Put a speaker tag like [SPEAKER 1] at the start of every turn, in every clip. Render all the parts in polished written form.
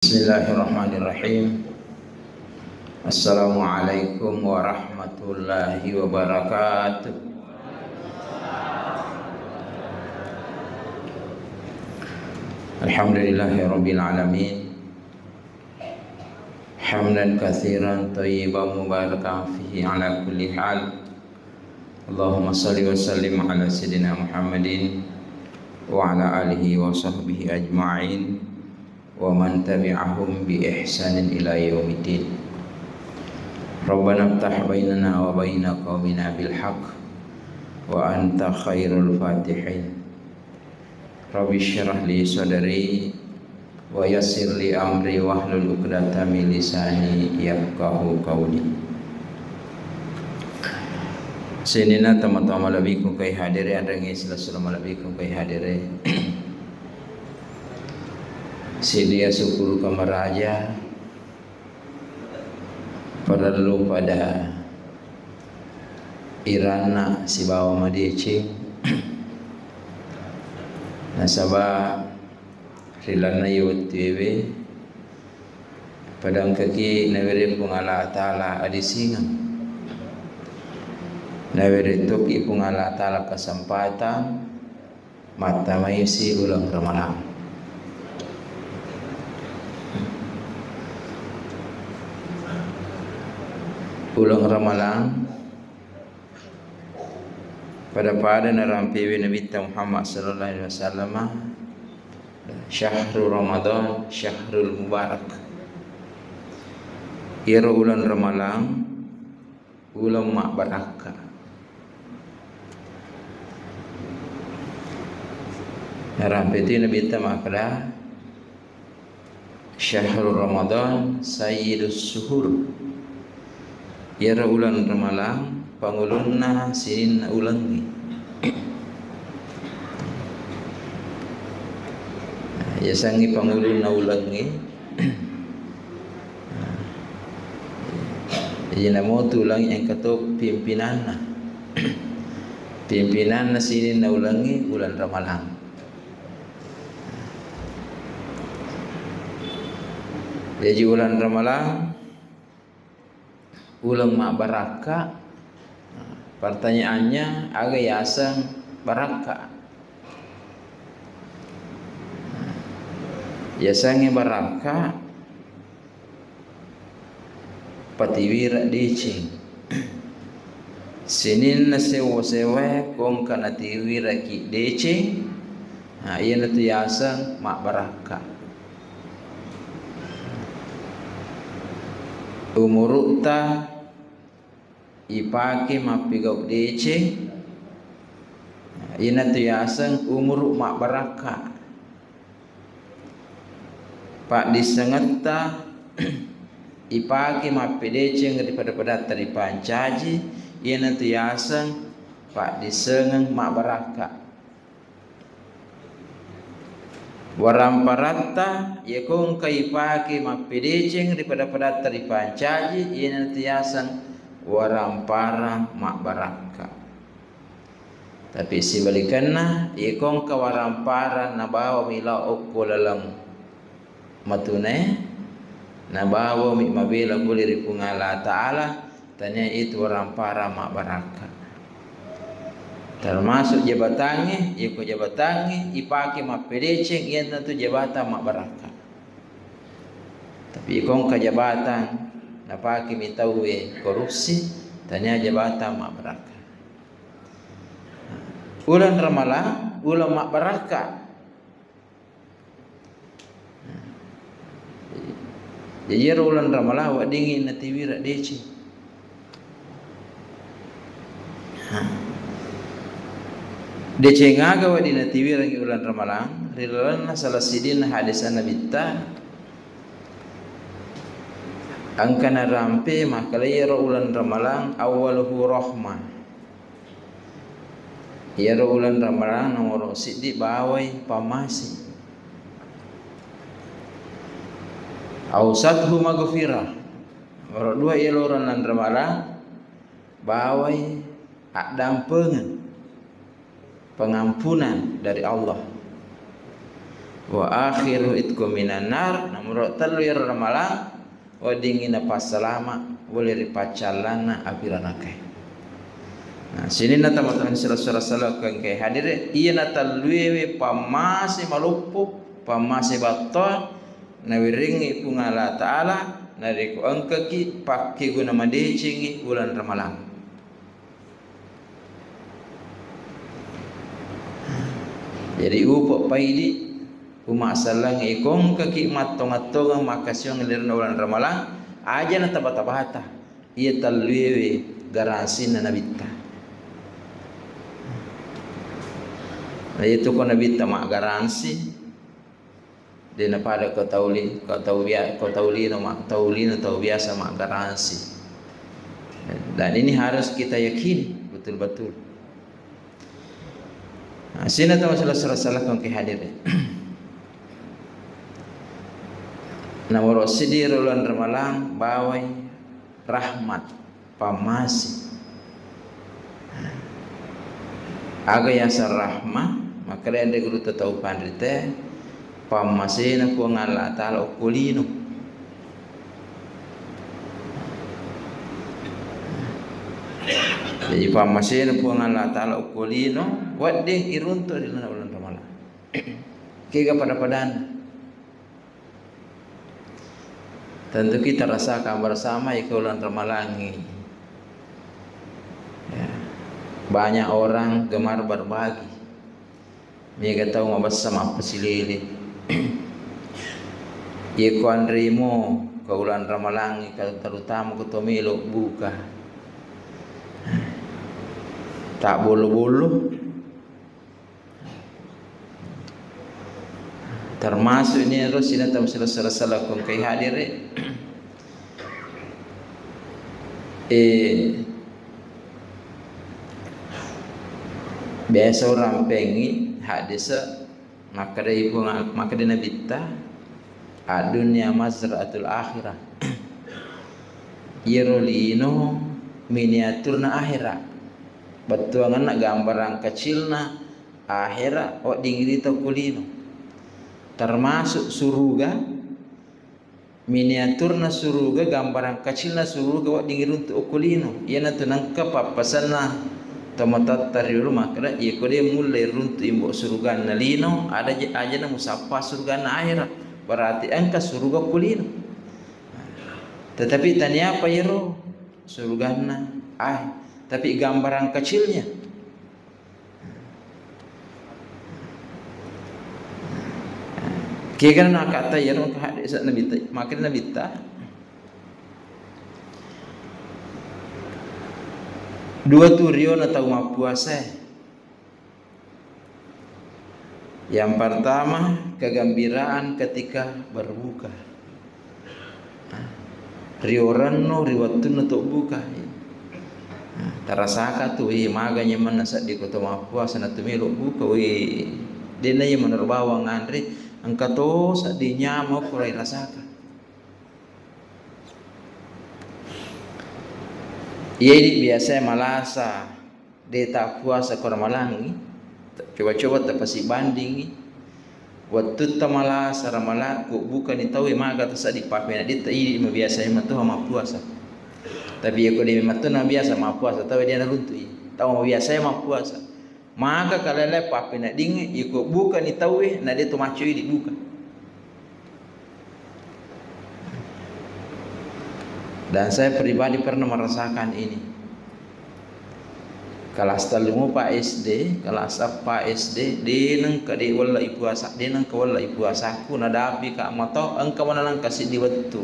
[SPEAKER 1] Bismillahirrahmanirrahim. Assalamualaikum warahmatullahi wabarakatuh. Alhamdulillahirabbil alamin. Hamdan katsiran thayyiban mubarakan fihi ala kulli hal. Allahumma shalli wa sallim ala sayyidina Muhammadin wa ala alihi wa sahbihi ajma'in wa man tabi'ahum bi ihsanin ila yaumiddin. Rabbana iftah bainana wa baina qaumina bil haqq wa anta khairul fatihin. Rabbi syrah li sadri wa yassir li amri wahlul 'uqdatam min lisani yafqahu qawli. Senina teman-teman malabikum kai hadire andangi assalamu alaikum kai hadire. Sedia syukur kamaraja perlu pada irana si bawa madici nasabah rilana yutwe padang kaki nawere pungala taala adisingan nawere toki pungala taala kesempatan mata maisi ulang ramalan. Ulang ramalan pada narampiwi Nabi Muhammad sallallahu alaihi wasallam syahrul Ramadan syahrul mubarak. Ira ulang ramalan ulang mak barakah. Narampiwi Nabi Muhammad syahrul Ramadan sayyidus suhur. Yara ulan ramalang pangulunna sinin ulangi. Ya sangi pangulunna ulangi. Jadi namo tulang yang ketuk pimpinanna. Pimpinanna sinin ulangi ulan ramalang. Jadi ulan ramalang ulang mak baraka. Pertanyaannya agak yasang baraka. Yasangnya baraka patiwira dicing. Sinin na sewa kong kanatiwira ki dicing. Iyan na tu yasang mak baraka. Umurukta ipake mapigau dece ina tu yasang umuruk mak baraka pak disengeta ipake mapidece daripada dari pancaji ina tu yasang pak disengeng mak baraka waramparata yakung kaipake mapideceng daripada dari pancaji ina tiasan warampara mak baraka. Tapi sebalikanna yakung ka warampara nabawa mila okko lalang matune nabawa mi mabela guli pungala taala tanya itu warampara mak baraka. Termasuk jabatannya, yaitu jabatannya ipake mapedeceng ia tentu jabatan mak baraka. Tapi ikong ka jabatan napake mitawe korupsi tanya jabatan mak baraka. Ulan ramalan ulan mak baraka. Jadi ulan ramalan wa dingin natiwira deci. Decengaga wa dina tiwira ngi ulan ramalan rilalana salah sidin hadis Nabi ta angkana rampe makalayra ulan ramalan awaluhu rahmah. Ya ulan ramalan nomor sidi bawai pamasi ausathu maghfirah. Nomor 2 ya ulan ramalan bawai adampeungan pengampunan dari Allah. wa akhiru itkum minan nar namro telu ya ramalang wa dingina pasalama boleh ripacalana apirana kai. Nah sini na teman-teman sira-sira kan kai hadir iya na talwewe pamase malupu pamase bato na wiringi pungala taala na riku angkaki pakai guna madecingi bulan ramalang. Jadi upok paidi umasalang ikong kaki matong-matong makasyon ngelirin bulan ramalang aja na tabata-bata iya talwewe garansi na nabita. Nah itu ko nabita mak garansi dia na pada kau tauli no mak tauli no tahu biasa mak garansi. Dan ini harus kita yakini betul-betul. Nah, sini tahu salah kau kehadir. Namoro sidir bulan ramalang bawai rahmat pamasi. Aga yasa rahmah maka dia guru tahu pandrite pamasi na ko ngala taala okulino. Jadi pamasi na ko ngala taala okulino wadde irunto di bulan ramalang. Kega pada-padana. Tentu kita rasakan bersama ya bulan ramalang ini. Ya. Banyak orang gemar berbagi. Mereka tahu mabas sama pesilili. Ia kuandrimo ke bulan ramalang terutama kutomilo buka. Tak bolu-bolu. Termasuk ini terus ini tahu salah kong kai hadir. Biasa orang pengi hadis maka dia nabita adunya mazraatul akhirah. Yerolino miniaturna akhirat. Betuangan nak gambaran kecilna akhirat wak dingiri kulino. Termasuk surga miniaturna surga gambaran kecilna surga wak dingiri untuk kulino. Ia nanti nangkap papasanna tomatat tari rumah kada ia kode mulai runtu imbo surga nalino ada aja na musapa surga na akhirat berarti angka surga kulino. Tetapi tanya apa yero surga na tapi gambaran kecilnya. Kira nak kata yero hadis nabi makin nabi ta 2 turion atau puasa. Yang pertama kegembiraan ketika berbuka. Rioranno riwatun untuk buka. Terasaka tu maganya mana saat di kota puasa na tumilo buka dina yang menerbawa ngandri angkato saat dinyama kurai rasaka. Ia ini biasa malasa dia tak puasa kormalangi coba-coba tak pasti banding waktu tak malasa ramalaku bukan ditahu maga tersa di papena dia tak ini biasa yang tu sama puasa tapi aku dia memang tu biasa sama puasa tahu dia nak runtuh tahu biasa sama puasa maka kalau le papena ding ikut bukan ditahu na dia tu macu di buka. Dan saya pribadi pernah merasakan ini. Kelas talumu Pak SD, kelas apa SD, dineng ke di wala ipuasa, dineng ke wala ipuasaku nadapi kak moto, engkau mana nang kasih di waktu.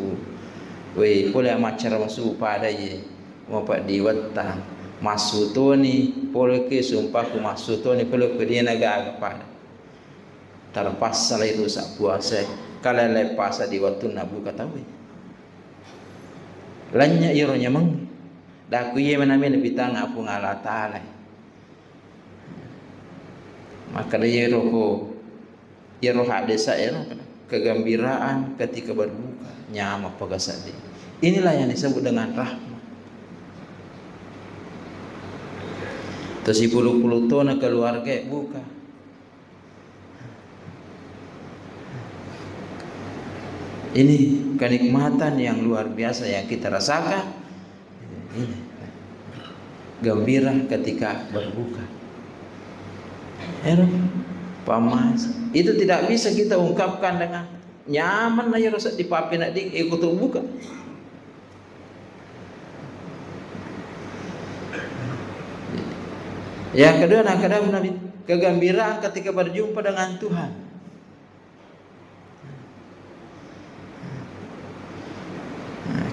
[SPEAKER 1] Wei, boleh macar masuk pada ye, mau pak di waktu masuk tu ni, boleh ke sumpah ku masuk tu ni, boleh ke dia naga pada. Terpas salah itu sak puasa, kalau lepas di waktu nabu kata wei. Lanya ironya meng dah ku ye menamin pitang aku ngala taala maka dia roko iro hadisa iro kegembiraan ketika berbuka nyama pagasadi. Inilah yang disebut dengan rahmat. Terus 10 tahun keluarga buka Ini kenikmatan yang luar biasa yang kita rasakan. Ini gembira ketika berbuka. Pamas itu tidak bisa kita ungkapkan dengan nyaman aja rasa di papi nak ding ikut buka. Yang kedua, kegembiraan ketika berjumpa dengan Tuhan.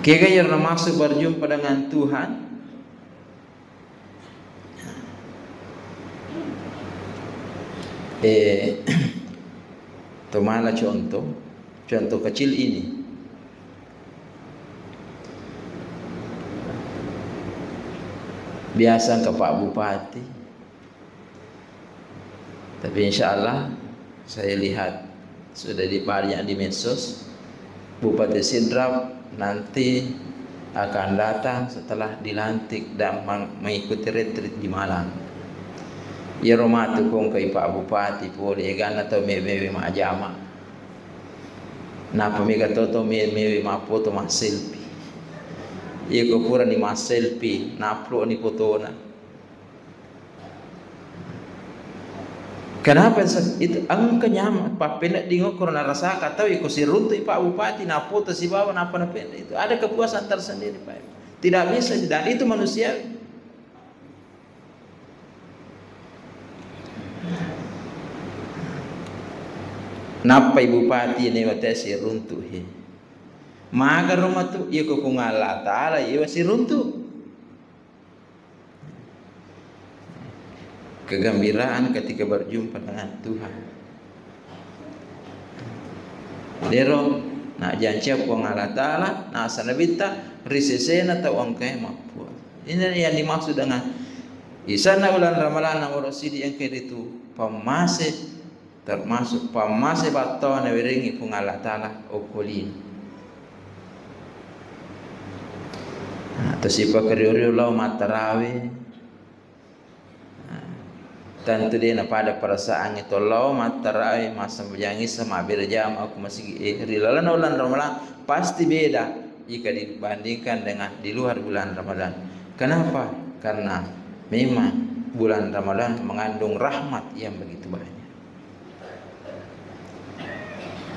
[SPEAKER 1] Kita yang masuk berjumpa dengan Tuhan. Itu malah contoh kecil ini. Biasa ke Pak Bupati, tapi insya Allah saya lihat sudah banyak di medsos, Bupati Sidrap nanti akan datang setelah dilantik dan mengikuti retreat di Malang. Ya romatu kong kay Pak Bupati po legan atau mewe majama. Napa mega toto mewe mapoto ma selfie. Iya ko pura ni ma selfie naplo ni foto na. Kenapa itu ang kanyama papena dingo korona rasa kata iko si runtu Pak Bupati na foto si bawa napa itu ada kepuasan tersendiri Pak. Tidak bisa dan itu manusia. Napa Ibu Bupati ini watasi runtu he. Maga rumah tu iya ko kung Allah Ta'ala iya si runtu. Kegembiraan ketika berjumpa dengan Tuhan. Dero nak janji kung Allah Ta'ala na sanabita risesena tau angkai mapua. Ini yang dimaksud dengan isana bulan Ramadan ang orosidi yang kaya itu pamase termasuk pamase bato na wiringi kung Allah Ta'ala okulin. Terus ipa keriurio lau matarawe. Tentu dia pada perasaan itu lau matarawe masa berjangi sama berjam aku masih rilalan bulan Ramadan pasti beda jika dibandingkan dengan di luar bulan Ramadan. Kenapa? Karena memang bulan Ramadan mengandung rahmat yang begitu banyak.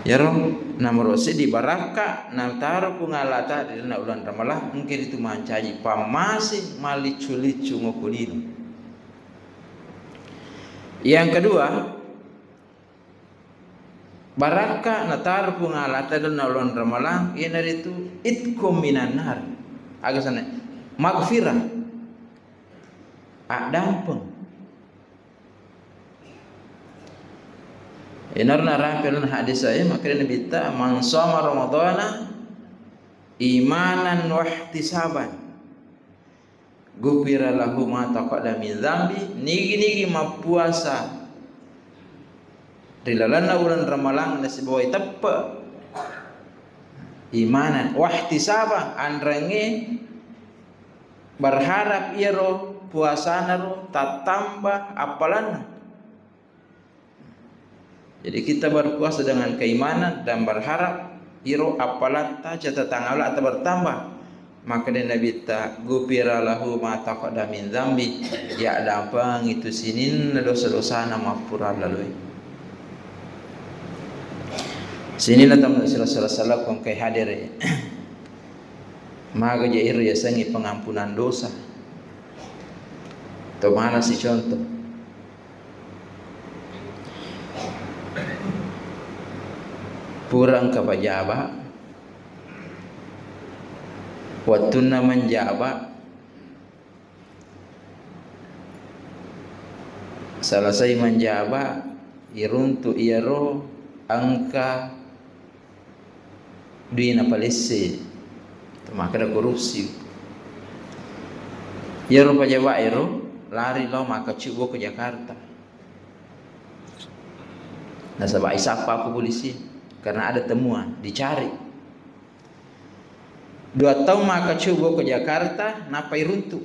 [SPEAKER 1] Ya rom namrosi di baraka nam taruh pungalata di bulan Ramadan mungkin itu mancaji pamasi malicu-licu ngokulin. Yang kedua, baraka natar pungalata di bulan Ramadan ini itu itkum minan nar. Agak sana magfirah. Dampeng. Inarna rampilun hadis saya maka Nabi ta man shoma ramadhana imanan wa ihtisaban gufira lahu ma taqaddama min dzambi nigi mapuasa rilalana bulan Ramadan nasi bawa tepe imanan wa ihtisaban andrange berharap iro puasana ro tatambah apalan. Jadi kita berpuasa dengan keimanan dan berharap iro apalat catatan Allah atau bertambah. Maka dia Nabi ta gufira lahu ma taqaddama min dzambi ya dampang itu sinin dosa-dosa nama pura lalu. Sinin atau Rasulullah kong kai hadir. Maka jair ya sangi pengampunan dosa. To mana si contoh purang ka pajaba wattuna manjaba selesai manjaba iruntu iaro angka duina palisse maka ada korupsi iaro pajaba iaro lari lo maka cubo ke Jakarta nasabah isapa aku polisi karena ada temuan dicari 2 tahun maka coba ke Jakarta napai runtuh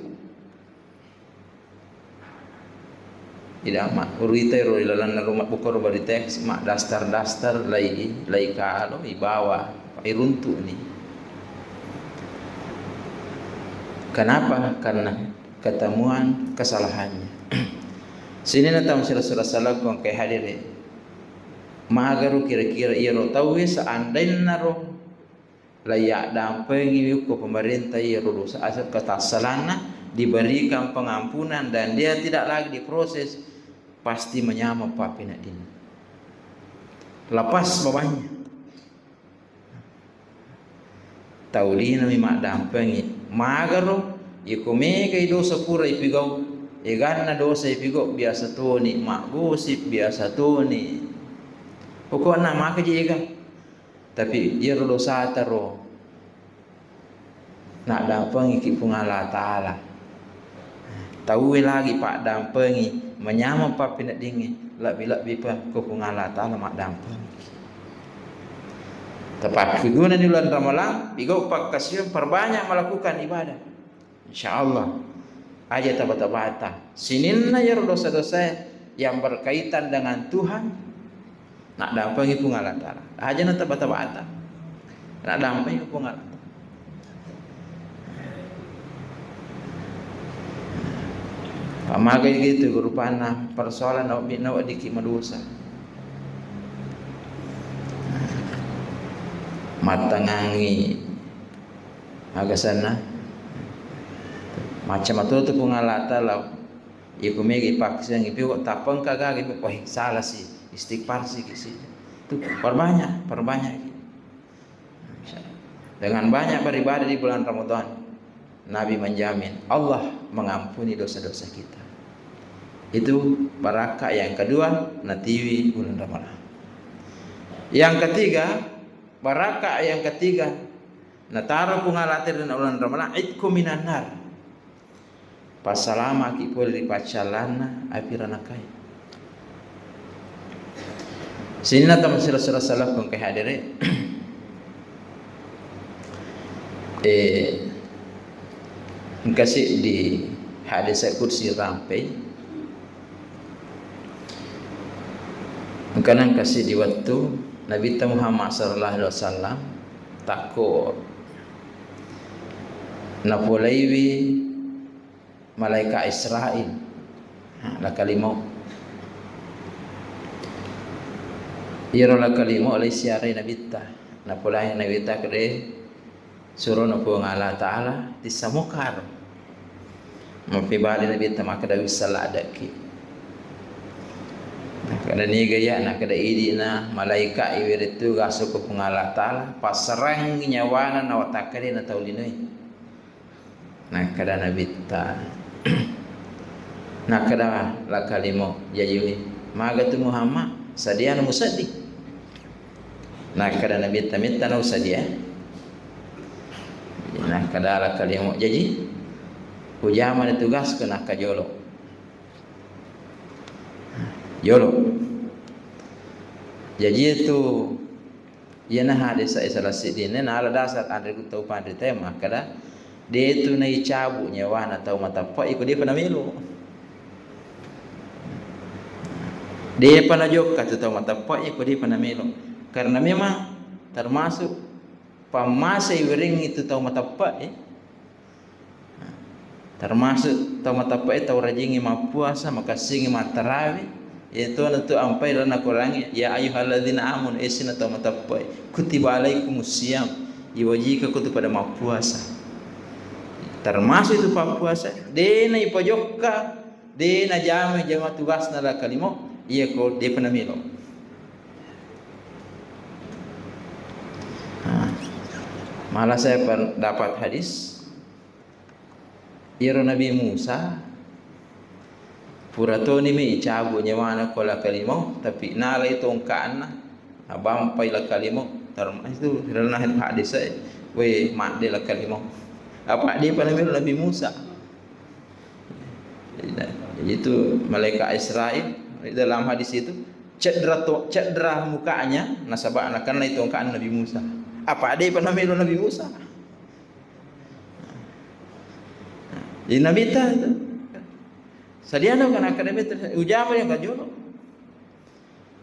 [SPEAKER 1] tidak mak urita roilalan rumah bukor bari teks mak dastar lai kalau ibawa runtuh nih. Kenapa? Karena ketemuan kesalahannya. Sini nanti Rasulullah sallallahu alaihi hadirin. Magaru kira-kira ia tahu seandainya naro layak dampengi ko pemerintah ia dosa asal kata salana diberikan pengampunan dan dia tidak lagi diproses, pasti menyama papina ini. Lepas bawahnya. Taulina mi mak dampengi magaro ikome kai dosa pura ipigau eganna dosa ipigau biasa toni mak gosip biasa toni pokoknya maka jega tapi ia dosa taro nak dampengi ki pungala taala tahu lagi pak dampengi menyama papina dingi labi pa ko pungala taala mak dampengi. Tepat figuna di bulan Ramadan, bigau pak kasih perbanyak melakukan ibadah. Insyaallah aja tabata-bata. Sininna ya dosa-dosa yang berkaitan dengan Tuhan. Nak dampengi pungalan taala. Aja na tabata-bata. Nak dampengi pungalan. Pamagai gitu berupana persoalan nawa diki madosa. Matangangi agak sana macam itu tu pengalata lah iku megi paksa yang ibu kok tapeng kagak ibu wah salah sih istighfar sih gitu tu perbanyak dengan banyak beribadah di bulan Ramadan Nabi menjamin Allah mengampuni dosa-dosa kita. Itu barakah yang kedua natiwi bulan Ramadan. Yang ketiga barakah yang ketiga natara pungalatir dan ulan Ramadan itku minan nar pasalama ki poli pacalana apiranakai sinna tam Rasulullah sallallahu alaihi hadire kasih di hadis kursi rampai makanan kasih di waktu Nabi Muhammad sallallahu alaihi wasallam takut napolaiwi malaikat Israel la kalimau iro la kalimau oleh siarai Nabi ta napolai Nabi ta kere suruh napo ngala taala disamukar mafibali Nabi ta makada wisala adaki kada ni gaya nak kada idi na malaika iwir itu gasuk ke pengalah taala pasarang nyawana na watakari na taulinoi nah kada nabi ta nak kada la kalimo yayuni maga tu Muhammad sadia na musadi nak kada nabi ta mitta na sadia nah kada la kalimo jadi hujama na tugas ke nak kajolo Yolo. Jadi itu ia nah hadis salah sidine nah ala dasar andre ku tau pandri tema kada dia itu nai cabu nyawana tau mata pa ikut dia panamilu. Dia panajok kata tau mata pa ikut dia panamilu. Karena memang termasuk pamasai wering itu tau mata pa termasuk tau mata pa tau rajingi mapuasa makasingi matarawi itu nanti ampai dan aku rangi ya ayyuhalladzina amanu isina tamatappai kutiba alaikumusiyam iwajika kutu pada puasa termasuk itu puasa dena ipojokka dena jama tugasna la kalimo iya ko de panamilo malah saya dapat hadis iro Nabi Musa puratoni mi icabu nyawana kola kalimau tapi nala itu ongkana abampai la kalimau termas itu dalam hadis saya we mak de la kalimau apa dia panamil Nabi Musa jadi itu malaikat Israel dalam hadis itu cedera mukanya nasabah karena itu ongkana Nabi Musa apa dia panamil Nabi Musa jadi Nabi ta itu sadiano kan akademi ujama yang kajolo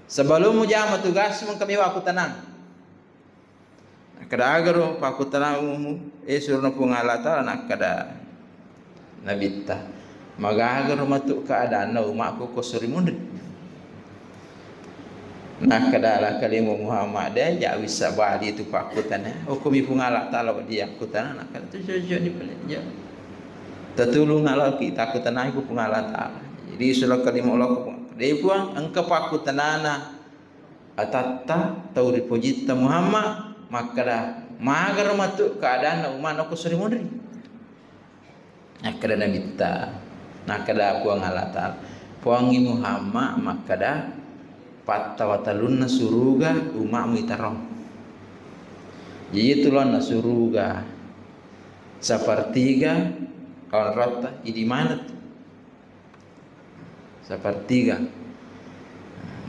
[SPEAKER 1] sebelum ujama tugas kami waktu tenang kada agaro pakutana suruh na pungalata nak kada nabita magagaro matu keadaan na umakku ko suri mundri nak kada la kalimu Muhammad dia bisa bali tu pakutana hukumi pungalata la dia kutana nak kada tu jojo di pelja tatulung ala kita kutana iku pungalata jadi sura kalimu Allah dia puang engka pakutanana atatta tauri pojita Muhammad maka magar matu keadaan umat aku suri mundri nakada nabita nakada puang alata puangi Muhammad makada patawatalun suruga umat muitarong jadi itulah nasuruga sepertiga kawan rata di mana sepertiga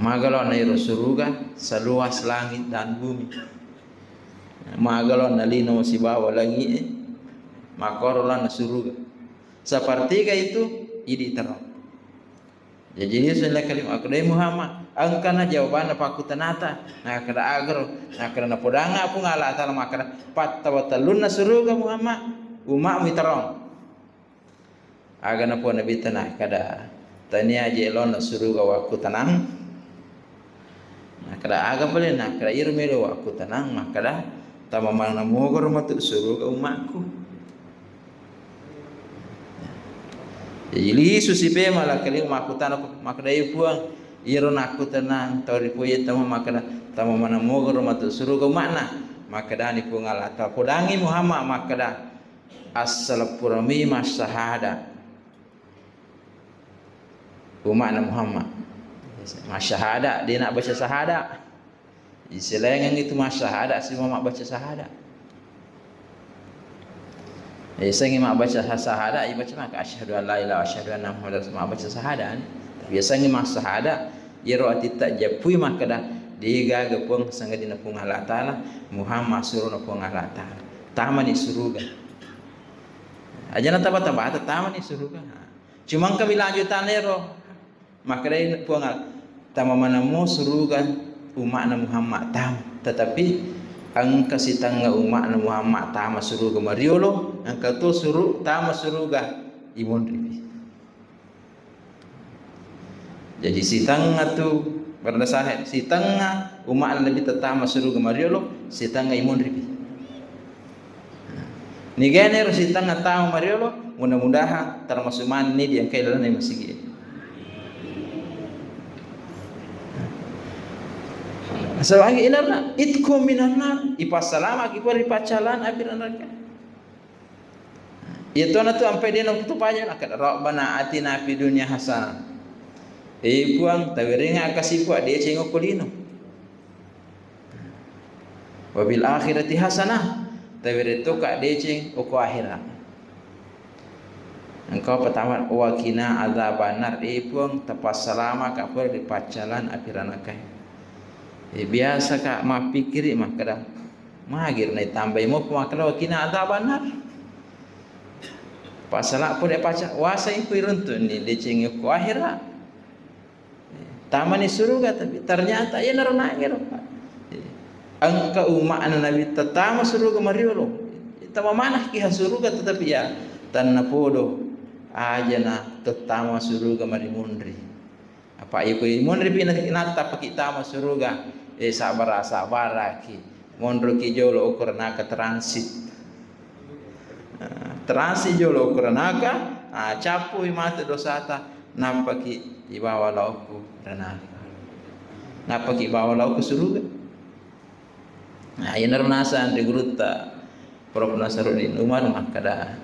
[SPEAKER 1] magalon na suruga seluas langit dan bumi magalon na lino si bawah langit makorolan na suruga sepertiga itu idi terang jadi sudah kalimat akadai Muhammad angkana jawaban pakutanata na kada agro na kada na podanga pun ala tal makara patawatalun na suruga Muhammad umak mi terang agana po nabi tanah kada tania jelon na suruga waku tanang kada aga boleh nak kada irmelo aku tenang makada tamaman namogor matu suruh ke umatku jadi susipe malah kali umatku tanang makada ipuang iron aku tenang tori puye tama makada tamaman namogor matu suruh ke umatna makada ni pungal atau podangi Muhammad makada as-salapurami masyahada umatna Muhammad masyahada dia nak baca syahadat istilahnya itu masyahada si mak baca syahadat saya mak baca syahadat ia baca mak asyhadu an la ilaha asyhadu anna muhammadar rasulullah baca syahadat biasanya mak syahadat ia roati tak japui mak kada dia gaga pun sanga dina pung Allah taala Muhammad suruh na pung Allah taala taman ni suruga ajana taba-taba taman ni suruga cuma kami lanjutan lero maka dia puang tamamanamu surugan umat Muhammad tam tetapi angka sitangga umat Muhammad tam suruga mariolo angka tu suruh tam suruga imun ribi jadi sitangga tu berdasarkan sitangga umat Nabi tetama suruga mariolo sitangga imun ribi ni gane sitangga tam mariolo mudah-mudahan termasuk man ni yang kailan ni masih Selagi inarna itkum minannar ipasalama kipari pacalan abir neraka. Itu na tu ampai dia nak tupaja nak rabbana atina fid dunya hasanah. Puang tawiringa kasih puak dia cengok kulino. Wabil akhirati hasanah tawir itu kak dia ceng uku akhirat. Engkau pertama wakina azabannar puang tepas salama kapur di pacalan abir neraka. Biasa kak mak pikir mak kadang magir na tambah mo pumakalaw kina ada banar pasala po de paca wasa ipu iruntun ni decing ko akhira tamani suruga tapi ternyata ya narona ngero angka umat nabi tatama suruga mariolo tama manah ki suruga tetapi ya tanna podo ajana tatama suruga marimundri apa iku mundri pinata pakitama suruga sabar ki mondro ki jolo ukurna ka transit jolo ukurna ka capu mate dosata nampaki ibawa lauku ranaka napaki ibawa lauku suruga ina runasa ande gruta Prof Nasruddin Umar makada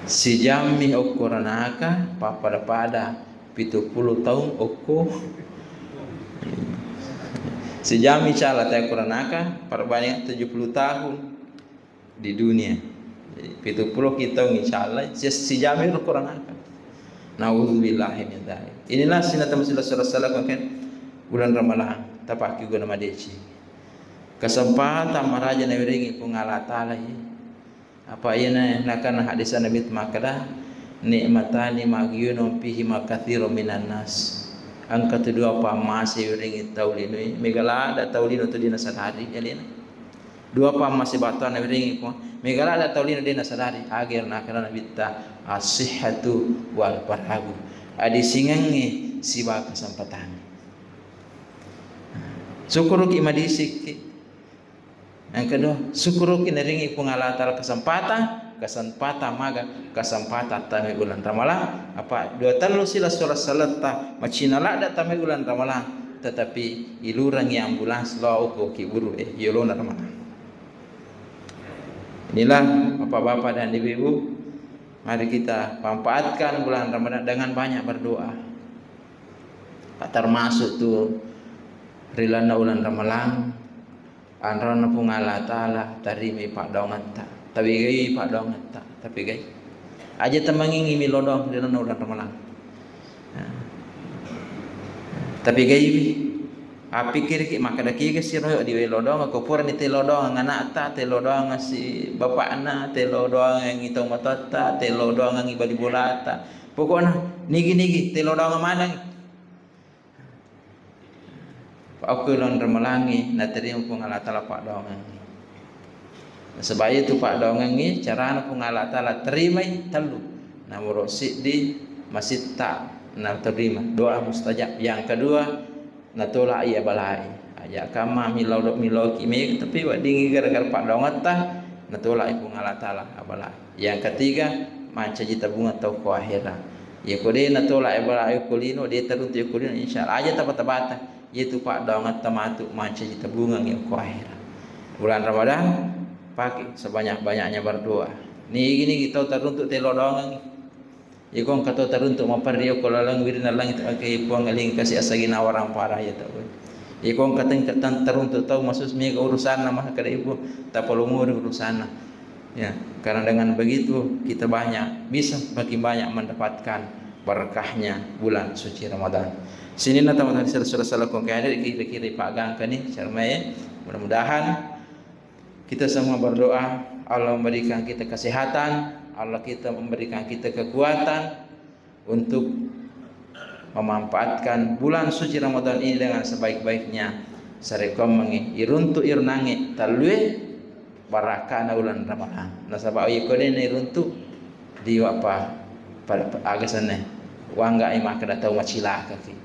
[SPEAKER 1] si jami ukuranaka papada 70 tahun oko si jami cala ta ukuranaka perbanyak 70 tahun di dunia jadi 70 kita insyaallah si jami ukuranaka naudzubillah min dzalik inilah sunnah Rasulullah sallallahu alaihi wasallam bulan Ramadan tapaki guna madeci kesempatan maraja nawiringi pungalatala apa ina nakana hadis Nabi makada nikmatani magyunum fihi makatsirun minan nas Angka kedua pa masih ringi taulino megala ada taulino tu dina sadari jalina dua pa masih batan ringi ko megala ada taulino dina sadari agar nak kana bitta as-sihhatu wal farhagu adi singangi siba kesempatan syukuruki madisik yang kedua syukuruki ringi pengalatal kesempatan maga kesempatan tami bulan Ramalan apa dua telu sila surat salata macinala da tami bulan Ramalan tetapi ilurang yang ambulans lo ko kiburu yolona Ramalan. Inilah bapak-bapak dan ibu-ibu, mari kita manfaatkan bulan Ramadan dengan banyak berdoa. Termasuk tu rilana bulan Ramalan anrana pungala taala tarimi pak daungan tapi gay pak dong tak tapi gay aja temangingi milodong di nana ulang Ramalan tapi gay pikir ki maka daki ke si royo di lodong aku pura ni telodong anak ta telodong si bapak anak telodong yang itu matata telodong yang ibadi bolata pokoknya nigi telodong mana aku ulang Ramalan ni nateri mumpung ala tala pak dong sebab itu pak dongeng ni cara pun Allah Taala terima telu nomor di masih tak nak terima doa mustajab yang kedua natolak ia balai ajak kama milau kimi tapi wak dingi gara-gara pak dongeng tah natolak pun Allah Taala balai yang ketiga manca jita bunga tau ko akhirat ya kode natolak balai kulino dia teruntuk kulino insyaallah aja tabat-tabata yaitu pak dongeng tamatu manca jita bunga ngi ko akhirat bulan Ramadan pakai sebanyak-banyaknya berdoa. Ni gini kita teruntuk telodong. Ikon kata teruntuk memperdia kalau lang wirina lang itu akai puang aling kasih asagina orang parah ya tahu. Ikon kata teruntuk tahu maksud mi urusan nama kada ibu tak perlu urusan. Ya, karena dengan begitu kita bisa makin banyak mendapatkan berkahnya bulan suci Ramadan. Sini na teman-teman saudara-saudara kong kaya kira-kira Pak Gang ni cermai. Mudah-mudahan kita semua berdoa Allah memberikan kita kesehatan, Allah kita memberikan kita kekuatan untuk memanfaatkan bulan suci Ramadan ini dengan sebaik-baiknya. Sarekom mengi iruntu irnangi talwe barakana bulan Ramadan. Nasaba ayi kode ni iruntu di apa pada agasane. Wangga ima kada tahu macilaka ki.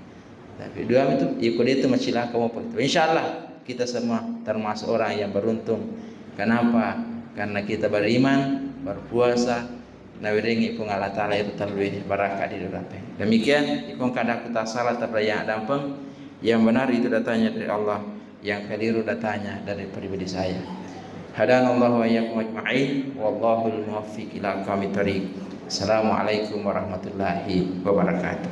[SPEAKER 1] Tapi dua itu ikode itu macilaka mau itu. Insyaallah kita semua termasuk orang yang beruntung. Kenapa? Karena kita beriman, berpuasa, nawiringi pun Allah Ta'ala itu terlebih barakah di dalam. Demikian, ikon kada kita salah terbayang dampeng, yang benar itu datanya dari Allah, yang keliru datanya dari pribadi saya. Hadanallahu wa iyyakum ajma'in, wallahul muwaffiq ila aqwamit thoriq. Assalamualaikum warahmatullahi wabarakatuh.